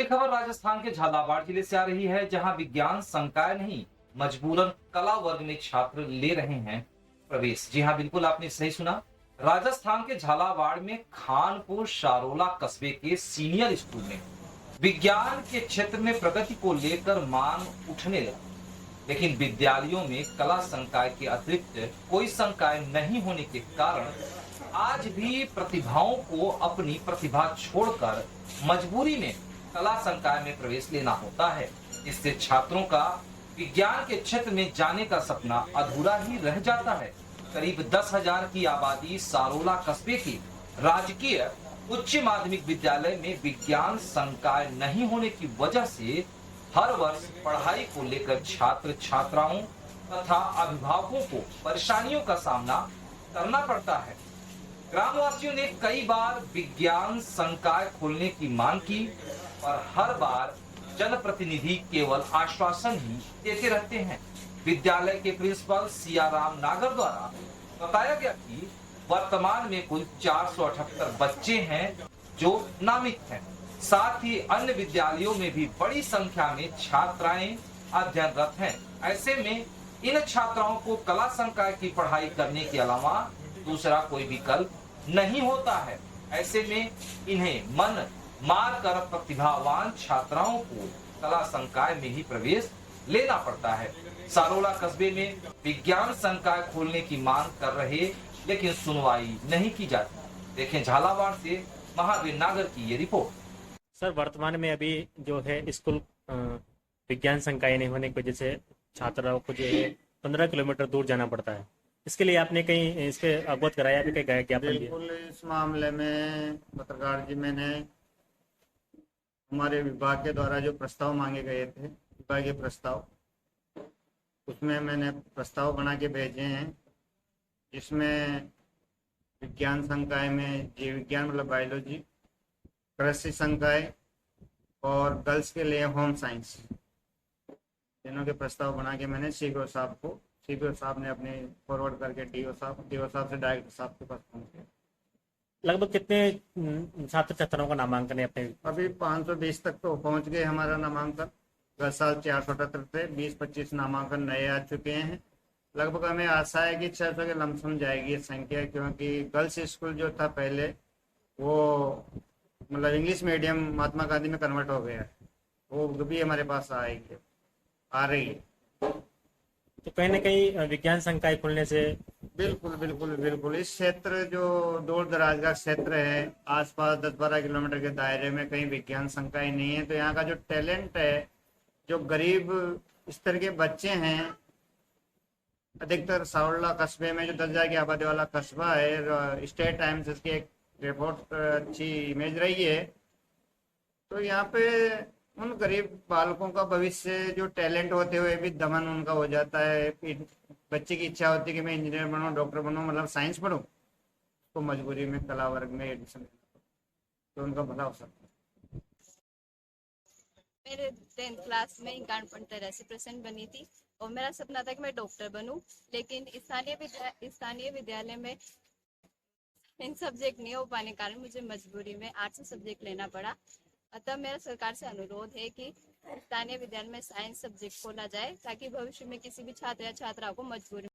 अगली खबर राजस्थान के झालावाड़ जिले से आ रही है, जहां विज्ञान संकाय नहीं मजबूरन कला वर्ग में छात्र ले रहे हैं प्रवेश। जी हां, बिल्कुल आपने सही सुना। राजस्थान के झालावाड़ में खानपुर शारोला कस्बे के सीनियर स्कूल में विज्ञान के क्षेत्र में प्रगति को लेकर मांग उठने लगी, लेकिन विद्यालयों में कला संकाय के अतिरिक्त कोई संकाय नहीं होने के कारण आज भी प्रतिभाओं को अपनी प्रतिभा छोड़कर मजबूरी में कला संकाय में प्रवेश लेना होता है। इससे छात्रों का विज्ञान के क्षेत्र में जाने का सपना अधूरा ही रह जाता है। करीब 10,000 की आबादी सारोला कस्बे की राजकीय उच्च माध्यमिक विद्यालय में विज्ञान संकाय नहीं होने की वजह से हर वर्ष पढ़ाई को लेकर छात्र छात्राओं तथा अभिभावकों को परेशानियों का सामना करना पड़ता है। ग्रामवासियों ने कई बार विज्ञान संकाय खोलने की मांग की, पर हर बार जनप्रतिनिधि केवल आश्वासन ही देते रहते हैं। विद्यालय के प्रिंसिपल सियाराम नागर द्वारा बताया गया कि वर्तमान में कुल 478 बच्चे हैं जो नामित हैं। साथ ही अन्य विद्यालयों में भी बड़ी संख्या में छात्राएं अध्ययनरत हैं। ऐसे में इन छात्राओं को कला संकाय की पढ़ाई करने के अलावा दूसरा कोई विकल्प नहीं होता है। ऐसे में इन्हें मन मार कर प्रतिभावान छात्राओं को कला संकाय में ही प्रवेश लेना पड़ता है। सारोला कस्बे में विज्ञान संकाय खोलने की मांग कर रहे, लेकिन सुनवाई नहीं की जाती। देखें झालावाड़ से महावीर नागर की ये रिपोर्ट। सर, वर्तमान में अभी जो है स्कूल विज्ञान संकाय नहीं होने की वजह से छात्राओं को जो है 15 किलोमीटर दूर जाना पड़ता है। इसके लिए आपने कहीं इसके अवगत कराया, भी कहीं ज्ञापन दिया? बिल्कुल, इस मामले में पत्रकार जी मैंने हमारे विभाग के द्वारा जो प्रस्ताव मांगे गए थे, विभागीय प्रस्ताव, उसमें मैंने प्रस्ताव बना के भेजे हैं, जिसमें विज्ञान संकाय में जीव विज्ञान मतलब बायोलॉजी, कृषि संकाय और गर्ल्स के लिए होम साइंस, तीनों के प्रस्ताव बना के मैंने सीबीओ साहब ने अपने फॉरवर्ड करके डीओ साहब से डायरेक्टर साहब के पास पहुंचे। लगभग कितने छात्र छात्राओं का नामांकन है अपने? अभी 520 तक तो पहुंच गए हमारा नामांकन। गत साल 478 थे, 20-25 नामांकन नए आ चुके हैं। लगभग हमें आशा है कि 600 के लमसम जाएगी संख्या, क्योंकि गर्ल्स स्कूल जो था पहले वो मतलब इंग्लिश मीडियम महात्मा गांधी में कन्वर्ट हो गया है, वो भी हमारे पास आ रही है। तो कहीं ना कहीं विज्ञान संकाय खुलने से बिल्कुल बिल्कुल बिल्कुल, इस क्षेत्र जो दूर दराज का क्षेत्र है, आसपास 10-12 किलोमीटर के दायरे में कहीं विज्ञान संकाय नहीं है, तो यहाँ का जो टैलेंट है, जो गरीब स्तर के बच्चे हैं, अधिकतर सारोला कस्बे में जो 10,000 की आबादी वाला कस्बा है, स्टेट टाइम्स इसकी एक रिपोर्ट अच्छी इमेज रही है, तो यहाँ पे उन गरीब बालकों का भविष्य जो टैलेंट होते हुए भी दमन उनका हो जाता है। बच्चे की इच्छा होती है कि मैं इंजीनियर बनूं, डॉक्टर बनूं, मतलब साइंस पढ़ूं, तो मजबूरी में कला वर्ग में एडमिशन लेना, तो उनका भला हो सकता है। मेरे 10th क्लास में 51% बनी थी और मेरा सपना था कि मैं डॉक्टर बनूं, लेकिन स्थानीय विद्यालय में इन सब्जेक्ट नहीं हो पाने के कारण मुझे मजबूरी में आर्ट्स सब्जेक्ट लेना पड़ा। अतः मेरा सरकार से अनुरोध है कि स्थानीय विद्यालय में साइंस सब्जेक्ट खोला जाए, ताकि भविष्य में किसी भी छात्र या छात्रा को मजबूरी